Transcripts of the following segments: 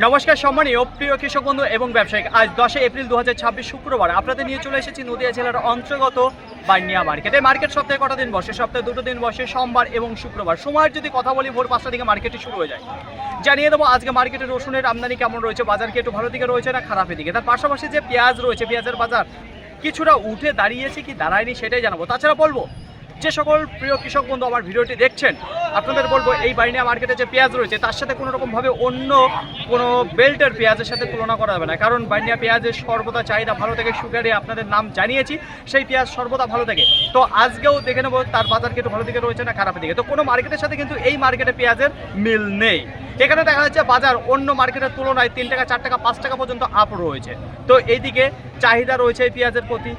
নমস্কার সম্মানীয় প্রিয় কৃষক বন্ধু এবং ব্যবসায়িক, আজ 10 এপ্রিল 2026 শুক্রবার আপনাদের নিয়ে চলে এসেছি নদিয়া জেলার অন্তর্গত বানিয়া মার্কেটে। মার্কেট সপ্তাহে কটা দিন বসে? সপ্তাহে দুটো দিন বসে, সোমবার এবং শুক্রবার। সময়ের যদি কথা বলি, ভোর 5টা থেকে মার্কেটে শুরু হয়ে যায়। জানিয়ে দেবো আজকে মার্কেটে রসুনের আমদানি কেমন রয়েছে, বাজার কি একটু ভালো দিকে রয়েছে না খারাপের দিকে। তার পাশাপাশি যে পেঁয়াজ রয়েছে, পেঁয়াজের বাজার কিছুটা উঠে দাঁড়িয়েছে কি দাঁড়ায়নি সেটাই জানাবো। তাছাড়া বলবো যে সকল প্রিয় কৃষক বন্ধু আমার ভিডিওটি দেখছেন, আপনাদের বলবো এই বানিয়া মার্কেটে যে পেঁয়াজ রয়েছে তার সাথে কোনো রকমভাবে অন্য কোনো বেল্টের পেঁয়াজের সাথে তুলনা করা যাবে না। কারণ বানিয়া পেঁয়াজের সর্বদা চাহিদা ভালো থেকে, সুগারে আপনাদের নাম জানিয়েছি, সেই পেঁয়াজ সর্বদা ভালো থাকে। তো আজকেও দেখে নেবো তার বাজার কি একটু ভালো দিকে রয়েছে না খারাপের দিকে। তো কোনো মার্কেটের সাথে কিন্তু এই মার্কেটে পেঁয়াজের মিল নেই। এখানে দেখা যাচ্ছে বাজার অন্য মার্কেটের তুলনায় 3 টাকা 4 টাকা 5 টাকা পর্যন্ত আপ রয়েছে। তো এইদিকে চাহিদা রয়েছে এই পেঁয়াজের প্রতি।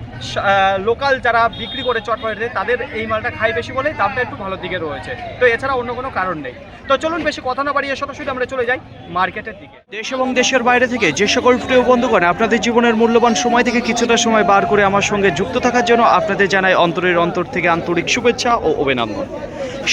লোকাল যারা বিক্রি করে চটপটিতে তাদের এই মালটা খাই বেশি বলে দামটা একটু ভালো দিকে রয়েছে। তো এছাড়া অন্য কোনো কারণ নেই। তো চলুন বেশি কথা না বাড়িয়ে সরাসরি আমরা চলে যাই মার্কেটের দিকে। দেশ এবং দেশের বাইরে থেকে যে সকল প্রিয় বন্ধুগণ আপনাদের জীবনের মূল্যবান সময় থেকে কিছুটা সময় বার করে আমার সঙ্গে যুক্ত থাকার জন্য আপনাদের জানাই অন্তরের অন্তর থেকে আন্তরিক শুভেচ্ছা ও অভিনন্দন।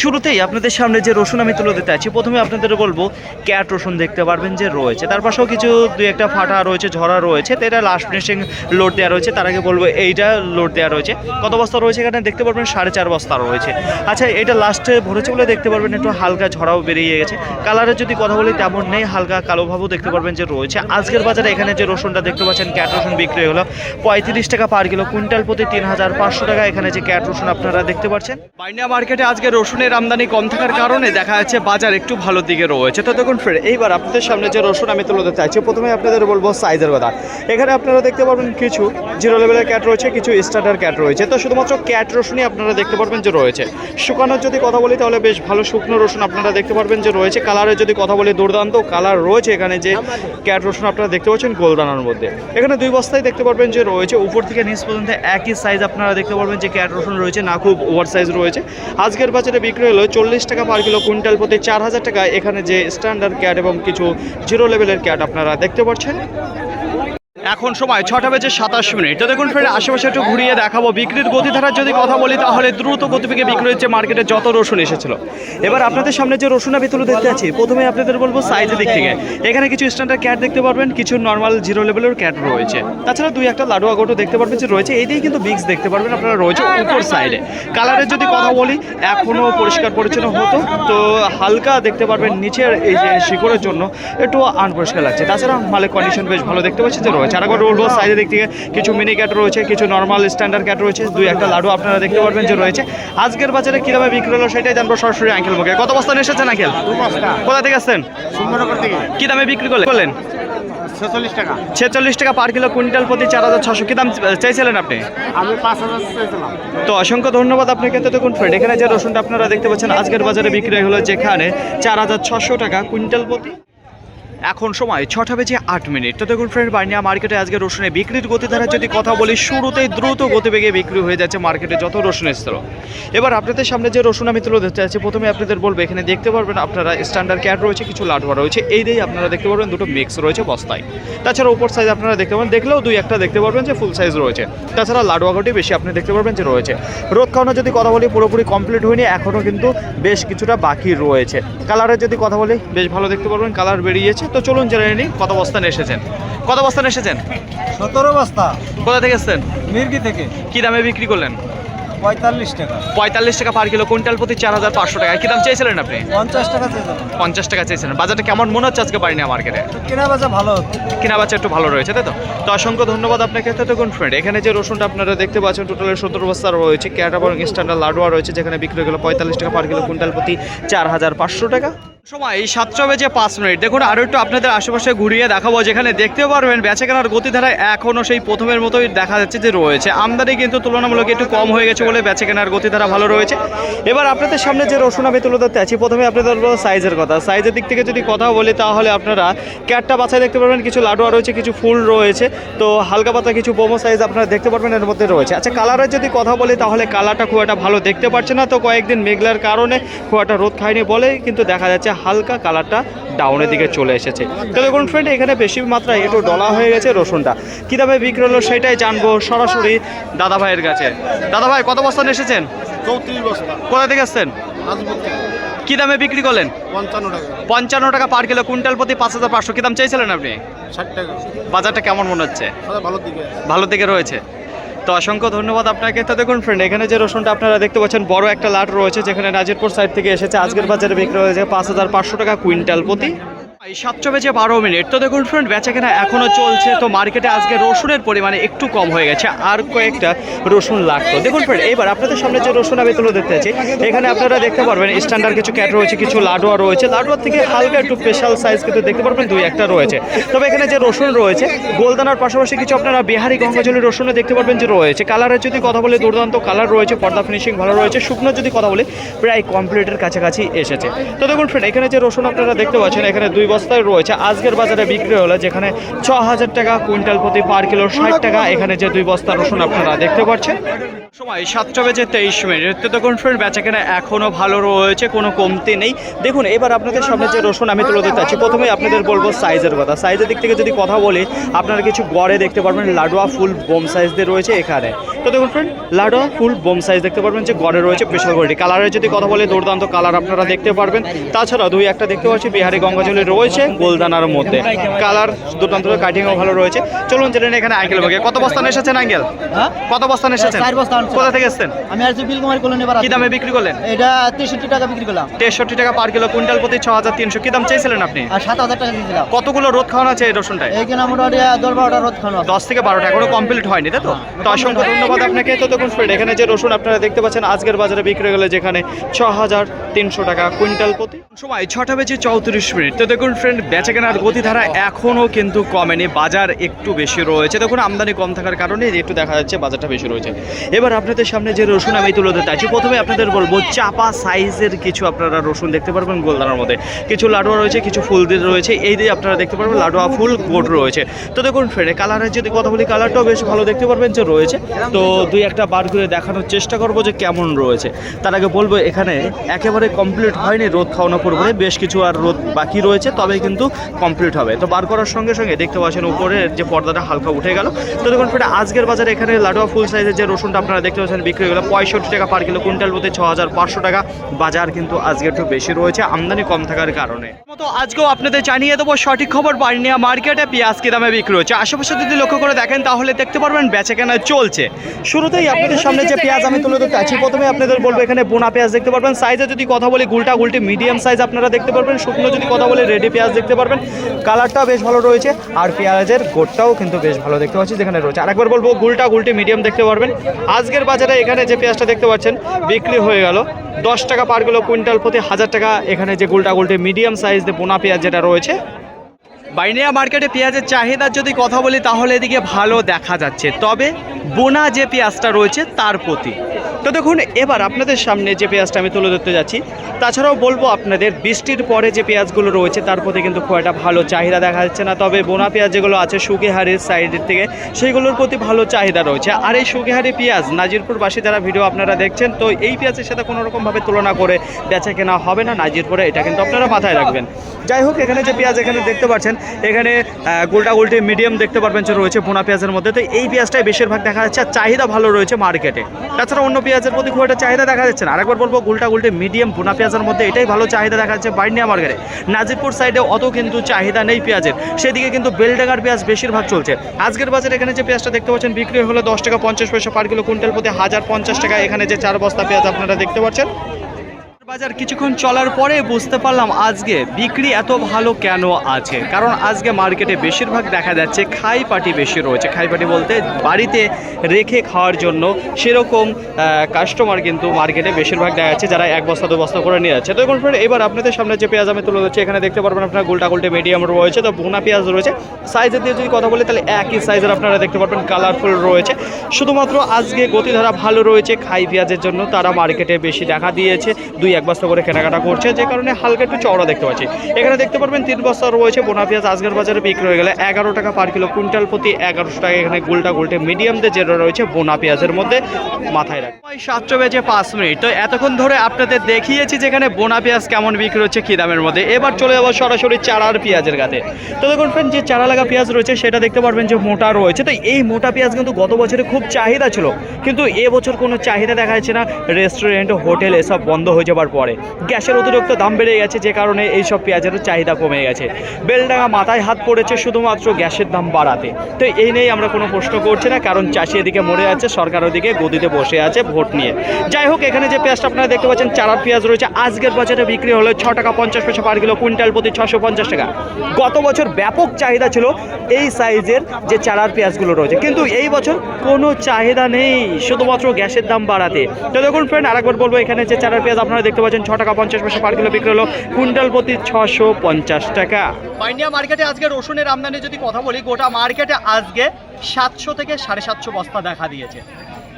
শুরুতেই আপনাদের সামনে যে রসুন আমি তুলে দিতে আছি, প্রথমে আপনাদের বলবো ক্যাট রসুন দেখতে পারবেন যে রয়েছে, তার পাশেও কিছু দুই একটা ফাটা রয়েছে, ঝরা রয়েছে। তো এটা লাস্ট ফিনিশিং লোড দেওয়া রয়েছে। তার আগে বলবো এইটা লোড দেওয়া রয়েছে। কত বস্তা রয়েছে এখানে দেখতে পারবেন? 4.5 বস্তা রয়েছে। আচ্ছা, এটা লাস্টে ভরেছে বলে দেখতে পারবেন একটু হালকা ঝরাও বেরিয়ে গেছে। কালারের যদি কথা বলি তেমন নেই, হালকা কালো ভাবও দেখতে পারবেন যে রয়েছে। আজকের বাজারে এখানে যে রসুনটা দেখতে পাচ্ছেন ক্যাট রসুন বিক্রি হলো 35 টাকা পার কিলো, কুইন্টাল প্রতি 3500 টাকা। এখানে যে ক্যাট রসুন আপনারা দেখতে পাচ্ছেন। বানিয়া মার্কেটে আজকে রসুনের আমদানি কম থাকার কারণে দেখা যাচ্ছে বাজার একটু ভালো দিকে রয়েছে। তো দেখুন ফ্রেন্ড, এইবার আপনাদের সামনে যে রসুন আমি তুলে দিতে চাইছি, প্রথমে আপনাদের বলবো সাইজের কথা। এখানে আপনারা দেখতে পারবেন কিছু জিরো লেভেলের ক্যাট রয়েছে, কিছু স্টার্টার ক্যাট রয়েছে। তো শুধুমাত্র ক্যাট রসুনই আপনারা দেখতে পারবেন যে রয়েছে। শুকানোর যদি কথা বলি তাহলে বেশ ভালো শুকনো রসুন আপনারা দেখতে পারবেন যে রয়েছে। কালারের যদি কথা বলি দুর্দান্ত কালার রয়েছে। এখানে যে ক্যাট রসুন আপনারা দেখতে পাচ্ছেন গোলদানার মধ্যে, এখানে 2 বস্তায় দেখতে পারবেন যে রয়েছে। উপর থেকে নিচ পর্যন্ত একই সাইজ আপনারা দেখতে পারবেন যে ক্যাট রসুন রয়েছে, না খুব ওভার সাইজ রয়েছে। আজকের বাজারে বিক্রি হলো 40 টাকা পার কিলো, কুইন্টাল প্রতি 4000 টাকা। এখানে যে স্ট্যান্ডার্ড ক্যাট এবং কিছু জিরো লেভেলের ক্যাট আপনারা দেখতে পাচ্ছেন। এখন সময় 6টা বেজে 27 মিনিট। তো দেখুন ফ্রেন্ড, আশেপাশে একটু ঘুরিয়ে দেখাবো। বিক্রির গতিধারার যদি কথা বলি তাহলে দ্রুত গতিবেগে বিক্রি হচ্ছে মার্কেটে যত রসুন এসেছিল। এবার আপনাদের সামনে যে রসুন আমি তুলে দেখতে আছি, প্রথমে আপনাদের বলবো সাইজের দিক থেকে। এখানে কিছু স্ট্যান্ডার্ড ক্যাট দেখতে পারবেন, কিছু নর্মাল জিরো লেভেলের ক্যাট রয়েছে। তাছাড়া 2-1টা লাডুয়া গোটো দেখতে পারবেন যে রয়েছে। এই দিয়ে কিন্তু বিক্স দেখতে পারবেন আপনারা রয়েছে উপর সাইডে। কালারের যদি কথা বলি এখনও পরিষ্কার পরিচ্ছন্ন হতো, তো হালকা দেখতে পারবেন নিচের এই যে শিকড়ের জন্য একটু আনপরিষ্কার লাগছে। তাছাড়া মালের কন্ডিশন বেশ ভালো দেখতে পাচ্ছেন যে রয়েছে। আর একবার বলবো সাইডের দিক থেকে কিছু মিনি ক্যাট রয়েছে, কিছু নর্মাল স্ট্যান্ডার্ড ক্যাট রয়েছে, 2-1টা লাডু আপনারা দেখতে পারবেন যে রয়েছে। আজকের বাজারে কিভাবে বিক্রি হলো সেটাই জানবো সরাসরি আঙ্কেল মুখে। কত বস্তা নিয়ে এসেছেন আঙ্কেল? 2 বস্তা। কোথা থেকে আসছেন? সুন্দরনগর থেকে। কি দামে বিক্রি করলেন? 46 টাকা। 46 টাকা পার কিলো, কুইন্টাল প্রতি 4600। কি দাম চাইছিলেন আপনি? আমি 5000 চাইছিলাম। তো অসংখ্য ধন্যবাদ আপনাকে। তো দেখুন ফ্রেন্ড, এখানে যে রসুনটা আপনারা দেখতে পাচ্ছেন আজকের বাজারে বিক্রি হলো যেখানে 4600 টাকা কুইন্টাল প্রতি। এখন সময় 6টা বেজে 8 মিনিট। তো দেখুন ফ্রেন্ড, বানিয়া মার্কেটে আজকে রসুনের বিক্রির গতিধারা যদি কথা বলি, শুরুতেই দ্রুত গতিবেগে বিক্রি হয়ে যাচ্ছে মার্কেটে যত রসুন এসছিল। এবার আপনাদের সামনে যে রসুন আমি তুলে ধরতে চাইছি, প্রথমে আপনাদের বলবো এখানে দেখতে পারবেন আপনারা স্ট্যান্ডার্ড ক্যাট রয়েছে, কিছু লাডুয়া রয়েছে। এই দিয়ে আপনারা দেখতে পারবেন দুটো মিক্স রয়েছে বস্তায়। তাছাড়া উপর সাইজ আপনারা দেখতে পাবেন, দেখলেও 2-1টা দেখতে পারবেন যে ফুল সাইজ রয়েছে। তাছাড়া লাডুয়া গোটি বেশি আপনি দেখতে পারবেন যে রয়েছে। রোদ খাওয়ানো যদি কথা বলি পুরোপুরি কমপ্লিট হয়নি, এখনও কিন্তু বেশ কিছুটা বাকি রয়েছে। কালারের যদি কথা বলি বেশ ভালো দেখতে পারবেন, কালার বেরিয়েছে। তো চলুন জেনে নিই কত বস্তা নিয়ে এসেছেন। কত বস্তা নিয়ে এসেছেন? 17 বস্তা। কোথা থেকে এসেছেন? মির্গি থেকে। কি দামে বিক্রি করলেন? 45 টাকা। 45 টাকা পার কিলো, কুইন্টাল প্রতি 4500 টাকা। কি দাম চেয়েছিলেন আপনি? 50 টাকা চাইছিলাম। 50 টাকা চেয়েছিলেন। বাজারটা কেমন মনে হচ্ছে আজকে বানিয়া মার্কেটে? কেনা বেচা ভালো। কিনা বাচ্চা একটু ভালো রয়েছে, তাই তো? তো অসংখ্য ধন্যবাদ আপনাকে। তো দেখুন ফ্রেন্ড, এখানে যে রসুনটা আপনারা দেখতে পাচ্ছেন টোটালে 17 বস্তা রয়েছে। ক্যাট এবং স্ট্যান্ডার্ড লাডুয়া রয়েছে, যেখানে বিক্রি হলো 45 টাকা পার কিলো, কুইন্টাল প্রতি 4500 টাকা। সময় 7টা বেজে 5 মিনিট। দেখুন আরও একটু আপনাদের আশেপাশে ঘুরিয়ে দেখাবো, যেখানে দেখতেও পারবেন বেচা কেনার গতিধারায় এখনও সেই প্রথমের মতোই দেখা যাচ্ছে যে রয়েছে। আমদানি কিন্তু তুলনামূলক একটু কম হয়ে গেছে বলে বেচা কেনার গতিধারা ভালো রয়েছে। এবার আপনাদের সামনে যে রসুন আমি তুলে ধরতে আছি, প্রথমে আপনাদের সাইজের কথা। সাইজের দিক থেকে যদি কথা বলি তাহলে আপনারা ক্যাটটা বাছাই দেখতে পারবেন, কিছু লাডুয়া রয়েছে, কিছু ফুল রয়েছে। তো হালকা পাতা কিছু বোমো সাইজ আপনারা দেখতে পারবেন এর মধ্যে রয়েছে। আচ্ছা, কালারের যদি কথা বলি তাহলে কালারটা খুব একটা ভালো দেখতে পাচ্ছে না। তো কয়েকদিন মেঘলার কারণে খুব একটা রোদ খায়নি বলে কিন্তু দেখা যাচ্ছে হালকা কালারটা ডাউনের দিকে চলে এসেছে। তো দেখুন ফ্রেন্ড, এখানে বেশি মাত্রায় একটু ডলা হয়ে গেছে রসুনটা। কী দামে বিক্রি হলো সেটাই জানবো সরাসরি দাদা ভাইয়ের কাছে। দাদা ভাই, কত বস্তা নিয়ে এসেছেন? 34 বস্তা। কোথা থেকে আসছেন? কি দামে বিক্রি করলেন? 55 টাকা। 55 টাকা পার কিলো, কুইন্টাল প্রতি 5500। কি দাম চাইছিলেন আপনি? 60 টাকা। বাজারটা কেমন মনে হচ্ছে? ভালো দিকে। ভালো দিকে রয়েছে। তো অসংখ্য ধন্যবাদ আপনাকে। তো দেখুন ফ্রেন্ড, এখানে যে রসুনটা আপনারা দেখতে পাচ্ছেন বড় একটা লাট রয়েছে, যেখানে নাজিরপুর সাইড থেকে এসেছে। আজকের বাজারে বিক্রি হয়েছে 5500 টাকা কুইন্টাল প্রতি। 7:12। তো দেখুন ফ্রেন্ড, বেচাকেনা এখনো চলছে। তো মার্কেটে আজকে রসুনের পরিমাণে একটু কম হয়ে গেছে, আর কয়েকটা রসুন লাগতো। দেখুন ফ্রেন্ড, এবার আপনাদের সামনে যে রসুন আমি তুলে দেখতে আছি, এখানে আপনারা দেখতে পারবেন স্ট্যান্ডার্ড কিছু ক্যাট রয়েছে, কিছু লাডুয়া রয়েছে। লাডুয়ার থেকে হালকা একটু স্পেশাল সাইজ কিন্তু দেখতে পারবেন দুই একটা রয়েছে। তবে এখানে যে রসুন রয়েছে, গোলদানার পাশাপাশি কিছু আপনারা বিহারি গঙ্গাজলি রসুনও দেখতে পারবেন যে রয়েছে। কালারের যদি কথা বলি, দুর্দান্ত কালার রয়েছে, পর্দা ফিনিশিং ভালো রয়েছে। শুকনো যদি কথা বলি, প্রায় কমপ্লিটের কাছাকাছি এসেছে। তো দেখুন ফ্রেন্ড, এখানে যে রসুন আপনারা দেখতে পাচ্ছেন, এখানে 2 বস্তায় রয়েছে। আজকের বাজারে বিক্রি হলো যেখানে 6000 টাকা কুইন্টাল প্রতি, পার কিলো 60 টাকা। এখানে যে 2 বস্তা রসুন আপনারা দেখতে পাচ্ছেন। সময় 7:23। তো দেখুন ফ্রেন্ড, বেচাকেনা এখনো ভালো রয়েছে, কোনো কমতি নেই। দেখুন এবার আপনাদের সামনে যে রসুন আমি তুলে দিতে চাচ্ছি, প্রথমেই আপনাদের বলবো সাইজের কথা। সাইজের দিক থেকে যদি কথা বলি, আপনারা কিছু গড়ে দেখতে পারবেন লাডুয়া ফুল বোম সাইজ দিয়ে রয়েছে এখানে। তো দেখুন ফ্রেন্ড, লাডুয়া ফুল বোম সাইজ দেখতে পারবেন যে গড়ে রয়েছে স্পেশাল কোয়ালিটি। কালারের যদি কথা বলি, দুর্দান্ত কালার আপনারা দেখতে পারবেন। তাছাড়া 2 একটা দেখতে পাচ্ছি বিহারি গঙ্গাজলি রয়েছে গোলদানার মধ্যে। কালার দুর্দান্ত, কাটিংও ভালো রয়েছে। চলুন জেনে এখানে আঙ্কেল ভাগে কত বস্তা এসেছেন। আঙ্কেল কত বস্তা এসেছেন? 4 বস্তা। কোথা থেকে এসেছেন? আমি আসছি বিলকুমার কলোনি পাড়া। কি দামে বিক্রি করলেন? এটা 63 টাকা বিক্রি করলাম। 63 টাকা পার কিলো, কুইন্টাল প্রতি 6300। কি দাম চাইছিলেন আপনি? আর 7000 টাকা দিয়েছিলাম। কতগুলো রোদ খাওয়ানো আছে এই রসুনটায়? এইখানে মোটামুটি 10-12টা রোদ খানো। 10 থেকে 12টা, এখনো কমপ্লিট হয়নি, তাই তো? তো অসংখ্য ধন্যবাদ আপনাকে। তো দেখুন ফ্রেন্ড, এখানে যে রসুন আপনারা দেখতে পাচ্ছেন আজকের বাজারে বিক্রি গেলে যেখানে 6300 টাকা কুইন্টাল প্রতি। সময় 6:34। তো দেখুন ফ্রেন্ড, বেচাকেনার গতিধারা এখনও কিন্তু কমেনি, বাজার একটু বেশি রয়েছে। দেখুন আমদানি কম থাকার কারণে একটু দেখা যাচ্ছে বাজারটা বেশি রয়েছে। এবার আপনাদের সামনে যে রসুন আমি তুলে ধরতে চাইছি, প্রথমে আপনাদের বলবো চাপা সাইজের কিছু আপনারা রসুন দেখতে পারবেন গোলদানার মধ্যে। কিছু লাডুয়া রয়েছে, কিছু ফুল দিয়ে রয়েছে। এই দিয়ে আপনারা দেখতে পারবেন লাডুয়া ফুল গোট রয়েছে। তো দেখুন ফ্রেন্ড, কালারের যদি কথা বলি, কালারটাও বেশ ভালো দেখতে পারবেন যে রয়েছে। তো 2 একটা বার করে দেখানোর চেষ্টা করবো যে কেমন রয়েছে। তার আগে বলবো এখানে একেবারে কমপ্লিট হয়নি রোদ খাওয়ানো পুরোপুরি, বেশ কিছু আর রোদ বাকি রয়েছে, তবে কিন্তু কমপ্লিট হবে। তো বার করার সঙ্গে সঙ্গে দেখতে পাচ্ছেন উপরে যে পর্দাটা হালকা উঠে গেল। তো দেখুন ফ্রেন্ড, আজকের বাজারে এখানে লাডুয়া ফুল সাইজের যে রসুনটা আপনারা দেখতে পাচ্ছেন বিক্রি হয়ে গেল 65 টাকা পার কিলো, কুইন্টাল প্রতি 6500 টাকা। বাজার কিন্তু আজকে একটু বেশি রয়েছে আমদানি কম থাকার কারণে। তো আজকেও আপনাদের জানিয়ে দেবো সঠিক খবর, বার্নিয়া মার্কেটে পেঁয়াজ কি দামে বিক্রি হচ্ছে। আশেপাশে যদি লক্ষ্য করে দেখেন তাহলে দেখতে পারবেন বেচাকেনা চলছে। শুরুতেই আপনাদের সামনে যে পেঁয়াজ আমি তুলে ধরতে আছি, প্রথমে আপনাদের বলবো এখানে বোনা পেঁয়াজ দেখতে পারবেন। সাইজে যদি কথা বলি, গুলটা গুলটি মিডিয়াম সাইজ আপনারা দেখতে পারবেন। শুকনো যদি কথা বলি, রেডি পেঁয়াজ দেখতে পারবেন। কালারটাও বেশ ভালো রয়েছে, আর পেঁয়াজের গোটটাও কিন্তু বেশ ভালো দেখতে পাচ্ছি যেখানে রয়েছে। আরেকবার বলবো, গুলটা গুলটি মিডিয়াম দেখতে পারবেন। আজকের বাজারে এখানে যে পেঁয়াজটা দেখতে পাচ্ছেন বিক্রি হয়ে গেল 10 টাকা পার কিলো, কুইন্টাল প্রতি 1000 টাকা। এখানে যে গুলটা গুলটি মিডিয়াম সাইজ দিয়ে বোনা পেঁয়াজ যেটা রয়েছে। বাইনিয়া মার্কেটে পেঁয়াজের চাহিদার যদি কথা বলি তাহলে এদিকে ভালো দেখা যাচ্ছে, তবে বোনা যে পেঁয়াজটা রয়েছে তার প্রতি। তো দেখুন এবার আপনাদের সামনে যে পেঁয়াজটা আমি তুলে ধরতে যাচ্ছি, তাছাড়াও বলবো আপনাদের বৃষ্টির পরে যে পেঁয়াজগুলো রয়েছে তার প্রতি কিন্তু খুব একটা ভালো চাহিদা দেখা যাচ্ছে না। তবে বোনা পেঁয়াজ যেগুলো আছে সুকিহারির সাইডের থেকে, সেইগুলোর প্রতি ভালো চাহিদা রয়েছে। আর এই সুকিহারি পেঁয়াজ নাজিরপুরবাসী যারা ভিডিও আপনারা দেখছেন, তো এই পেঁয়াজের সাথে কোনো রকমভাবে তুলনা করে বেচা কেনা হবে না নাজিরপুরে, এটা কিন্তু আপনারা মাথায় রাখবেন। যাই হোক, এখানে যে পেঁয়াজ এখানে দেখতে পাচ্ছেন, এখানে গোলটা গোলটি মিডিয়াম দেখতে পারবেন যে রয়েছে বোনা পেঁয়াজের মধ্যে। তো এই পেঁয়াজটাই বেশিরভাগ দেখা যাচ্ছে, আর চাহিদা ভালো রয়েছে মার্কেটে। তাছাড়া অন্য পেঁয়াজের প্রতি খুব একটা চাহিদা দেখা যাচ্ছে না। আরেকবার বলবো, গোলটা গোলটি মিডিয়াম বোনা পেঁয়াজের মধ্যে এটাই ভালো চাহিদা দেখা যাচ্ছে বাইনিয়া মার্কেটে। নাজিরপুর সাইডে অত কিন্তু চাহিদা নেই পেঁয়াজের, সেদিকে কিন্তু বেলডাঙ্গার পেঁয়াজ বেশিরভাগ চলছে। আজকের বাজারে এখানে যে পেঁয়াজটা দেখতে পাচ্ছেন বিক্রি হলো 10 টাকা 50 পয়সা পার কিলো, কুইন্টাল প্রতি 1050 টাকা। এখানে যে 4 বস্তা পেঁয়াজ আপনারা দেখতে পাচ্ছেন। বাজার কিছুক্ষণ চলার পরে বুঝতে পারলাম আজকে বিক্রি এত ভালো কেন আছে। কারণ আজকে মার্কেটে বেশিরভাগ দেখা যাচ্ছে খাই পাটি বেশি রয়েছে। খাই পাটি বলতে বাড়িতে রেখে খাওয়ার জন্য সেরকম কাস্টমার কিন্তু মার্কেটে বেশিরভাগ দেখা যাচ্ছে, যারা 1 বস্তা 2 বস্তা করে নিয়ে যাচ্ছে। তো এখন এবার আপনাদের সামনে যে পেঁয়াজ আমি তুলে ধরছি, এখানে দেখতে পারবেন আপনারা গোলটা গোলটে মিডিয়াম রয়েছে। তো বোনা পেঁয়াজ রয়েছে। সাইজের দিয়ে যদি কথা বলি তাহলে একই সাইজের আপনারা দেখতে পারবেন, কালারফুল রয়েছে। শুধুমাত্র আজকে গতিধারা ভালো রয়েছে খাই পেঁয়াজের জন্য, তারা মার্কেটে বেশি দেখা দিয়েছে। 2-1 বস্তা করে কেনাকাটা করছে, যে কারণে হালকা একটু চওড়া দেখতে পাচ্ছি। এখানে দেখতে পারবেন 3 বস্তা রয়েছে বোনা পেঁয়াজ। আজকের বাজারে বিক্রি হয়ে গেলে 11 টাকা পার কিলো, কুইন্টাল প্রতি 1100 টাকা। এখানে গোলটা গোলটে মিডিয়াম দিয়ে যেটা রয়েছে বোনা পেঁয়াজের মধ্যে মাথায় রাখবেন। 7:05। তো এতক্ষণ ধরে আপনাদের দেখিয়েছি যেখানে বোনা পেঁয়াজ কেমন বিক্রি হচ্ছে কী দামের মধ্যে। এবার চলে যাবো সরাসরি চারার পেঁয়াজের কাছে। তো দেখুন ফ্রেন্ড, যে চারা লাগা পেঁয়াজ রয়েছে সেটা দেখতে পারবেন যে মোটা রয়েছে। তো এই মোটা পেঁয়াজ কিন্তু গত বছরে খুব চাহিদা ছিল, কিন্তু এবছর কোনো চাহিদা দেখা যাচ্ছে না। রেস্টুরেন্ট, হোটেল এসব বন্ধ হয়ে যাবার হওয়ার পরে গ্যাসের অতিরিক্ত দাম বেড়ে গেছে, যে কারণে এইসব পেঁয়াজেরও চাহিদা কমে গেছে। বেলডাঙা মাথায় হাত পড়েছে শুধুমাত্র গ্যাসের দাম বাড়াতে। তো এই নিয়েই আমরা কোনো প্রশ্ন করছি না, কারণ চাষি এদিকে মরে যাচ্ছে, সরকার ওদিকে গদিতে বসে আছে ভোট নিয়ে। যাই হোক, এখানে যে পেঁয়াজটা আপনারা দেখতে পাচ্ছেন চারার পেঁয়াজ রয়েছে, আজকের বাজারে বিক্রি হলো 6 টাকা 50 পয়সা পার কিলো, কুইন্টাল প্রতি 650 টাকা। গত বছর ব্যাপক চাহিদা ছিল এই সাইজের যে চারার পেঁয়াজগুলো রয়েছে, কিন্তু এই বছর কোনো চাহিদা নেই, শুধুমাত্র গ্যাসের দাম বাড়াতে। তো দেখুন ফ্রেন্ড, আরেকবার বলবো, এখানে যে চারার পেঁয়াজ আপনারা দেখতে পাচ্ছেন 6 টাকা 50 পয়সা পার কিলো বিক্রি হলো, কুইন্টাল প্রতি 650 টাকা। পাইনিয়া মার্কেটে আজকে রসুনের আমদানি যদি কথা বলি, গোটা মার্কেটে আজকে 700 থেকে 750 বস্তা দেখা দিয়েছে।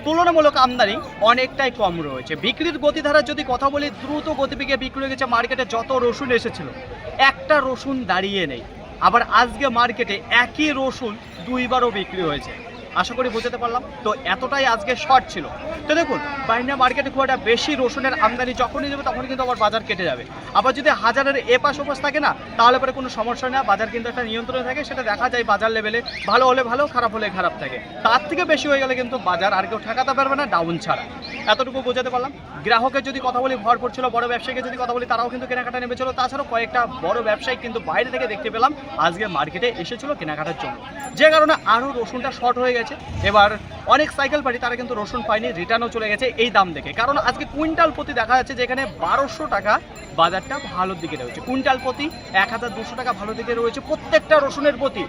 তুলনামূলক আমদানি অনেকটাই কম রয়েছে। বিক্রির গতিধারা যদি কথা বলি, দ্রুত গতিবেগে বিক্রি হয়ে গেছে। মার্কেটে যত রসুন এসেছিল, একটা রসুন দাঁড়িয়ে নেই। আবার আজকে মার্কেটে একই রসুন দুইবারও বিক্রি হয়েছে। আশা করি বোঝাতে পারলাম। তো এতটাই আজকে শর্ট ছিল। তো দেখুন, বাইনা মার্কেটে খুব একটা বেশি রসুনের আমদানি যখনই দেবে তখনই কিন্তু আবার বাজার কেটে যাবে। আবার যদি হাজারের এপাশ ওপাশ থাকে না, তাহলে পরে কোনো সমস্যা না, বাজার কিন্তু একটা নিয়ন্ত্রণে থাকে। সেটা দেখা যায় বাজার লেভেলে, ভালো হলে ভালো, খারাপ হলে খারাপ থাকে। তার থেকে বেশি হয়ে গেলে কিন্তু বাজার আর কেউ ঠেকাতে পারবে না, ডাউন ছাড়া। এতটুকু বোঝাতে পারলাম। গ্রাহকের যদি কথা বলি, ভরপুর ছিল। বড় ব্যবসায়ীকে যদি কথা বলি, তারাও কিন্তু কেনাকাটা নেমেছিল। তাছাড়াও কয়েকটা বড় ব্যবসায়ী কিন্তু বাইরে থেকে দেখতে পেলাম আজকে মার্কেটে এসেছিল কেনাকাটার জন্য, যে কারণে আরও রসুনটা শর্ট হয়ে গেছে। এবার অনেক সাইকেল পার্টি তারা কিন্তু রসুন পায়নি, রিটার্নও চলে গেছে এই দাম দেখে। কারণ আজকে কুইন্টাল প্রতি দেখা যাচ্ছে যে এখানে 1200 টাকা বাজারটা ভালোর দিকে রয়েছে। কুইন্টাল প্রতি 1200 টাকা ভালো দিকে রয়েছে প্রত্যেকটা রসুনের প্রতি।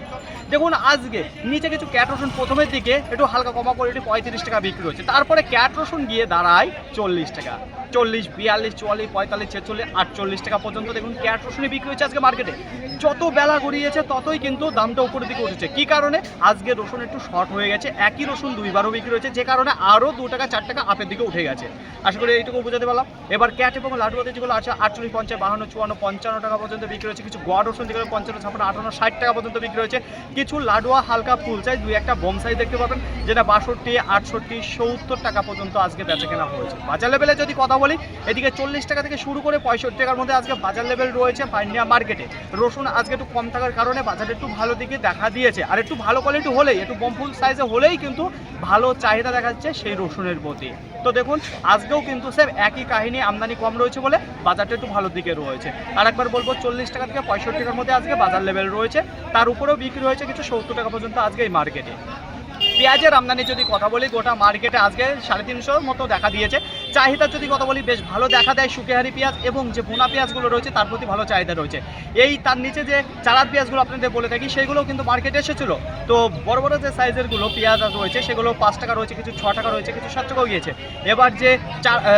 দেখুন, আজকে নিচে কিছু ক্যাট রসুন প্রথমের দিকে একটু হালকা কমা করে 35 টাকা বিক্রি হচ্ছে। তারপরে ক্যাট রসুন গিয়ে দাঁড়ায় 40 টাকা, 40, 42, 44, 45, 46, 48 টাকা পর্যন্ত দেখুন ক্যাট রসুনে বিক্রি হচ্ছে আজকে মার্কেটে। যত বেলা গড়িয়েছে ততই কিন্তু দামটা উপরের দিকে উঠেছে। কি কারণে? আজকে রসুন একটু শর্ট হয়ে গেছে। একই রসুন দুইবারও বিক্রি হয়েছে, যে কারণে আরও 2 টাকা 4 টাকা আপের দিকে উঠে গেছে। আশা করি এইটুকু বোঝাতে পারলাম। এবার ক্যাট এবং লাডুয়াতে যেগুলো আছে 48, 50, 52, 54, 55 টাকা পর্যন্ত বিক্রি হচ্ছে। কিছু গোয়া রসুন যেগুলো 55, 56, 58, 60 টাকা পর্যন্ত বিক্রি হয়েছে। কিছু লাডুয়া হালকা ফুল সাইজ, 2-1টা বোম সাইজ দেখতে পাবেন, যেটা 62, 68, 70 টাকা পর্যন্ত আজকে বেচা কেনা হয়েছে। বাজার লেভেলে যদি কথা বলি, এদিকে 40 টাকা থেকে শুরু করে 65 টাকার মধ্যে আজকে বাজার লেভেল রয়েছে পাইনিয়া মার্কেটে। রসুন আজকে একটু কম থাকার কারণে বাজারে একটু ভালো দিকে দেখা দিয়েছে। আর একটু ভালো কোয়ালিটি হলেই, একটু বম ফুল সাইজে হলেই কিন্তু ভালো চাহিদা দেখা যাচ্ছে সেই রসুনের প্রতি। তো দেখুন, আজকেও কিন্তু স্যার একই কাহিনী, আমদানি কম রয়েছে বলে বাজারটা একটু ভালো দিকে রয়েছে। আর একবার বলবো, 40 টাকা থেকে 65 টাকার মধ্যে আজকে বাজার লেভেল রয়েছে। তার উপরেও বিক্রি হয়েছে কিছু 70 টাকা পর্যন্ত আজকে এই মার্কেটে। পেঁয়াজের আমদানি যদি কথা বলি, গোটা মার্কেটে আজকে 350 মতো দেখা দিয়েছে। চাহিদা যদি কথা বলি, বেশ ভালো দেখা দেয়। শুকিহারি পেঁয়াজ এবং যে বোনা পেঁয়াজগুলো রয়েছে তার প্রতি ভালো চাহিদা রয়েছে। এই তার নিচে যে চারার পেঁয়াজগুলো আপনাদের বলে থাকি, সেগুলোও কিন্তু মার্কেটে এসেছিলো। তো বড় বড় যে সাইজেরগুলো পেঁয়াজ রয়েছে, সেগুলো 5 টাকা রয়েছে, কিছু 6 টাকা রয়েছে, কিছু 7 টাকাও গিয়েছে। এবার যে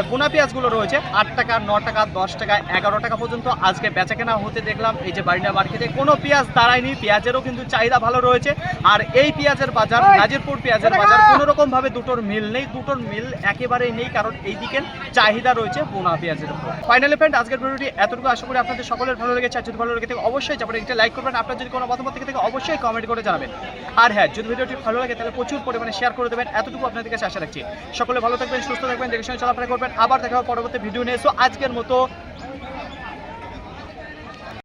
বোনা পেঁয়াজগুলো রয়েছে 8 টাকা, 9 টাকা, 10 টাকা, 11 টাকা পর্যন্ত আজকে বেচা কেনা হতে দেখলাম। এই যে বারিনা মার্কেটে কোনো পেঁয়াজ দাঁড়ায়নি, পেঁয়াজেরও কিন্তু চাহিদা ভালো রয়েছে। আর এই পেঁয়াজের বাজার, নাজিরপুর পেঁয়াজের বাজার, কোনো রকম ভাবে দুটোর মিল নেই, দুটোর মিল একেবারেই নেই, কারণ এই দিকের চাহিদা রয়েছে বোনা পেঁয়াজের উপর। ফাইনালি ফ্রেন্ড, আজকের ভিডিওটি এতটুকু। আশা করি আপনাদের সকলের ভালো লেগেছে। আর যদি ভালো লেগে থাকে অবশ্যই যাবেন একটা লাইক করবেন। আপনার যদি কোনো মতামত থেকে অবশ্যই কমেন্ট করে জানাবেন। আর হ্যাঁ, যদি ভিডিওটি ভালো লাগে তাহলে প্রচুর পরিমাণে শেয়ার করে দেবেন। এতটুকু আপনাদের কাছে আশা রাখছি। সকলে ভালো থাকবেন, সুস্থ থাকবেন, দেখে শুনে চলাফেরা করবেন। আবার দেখা হবে পরবর্তী ভিডিও নিয়ে। সো আজকের মতো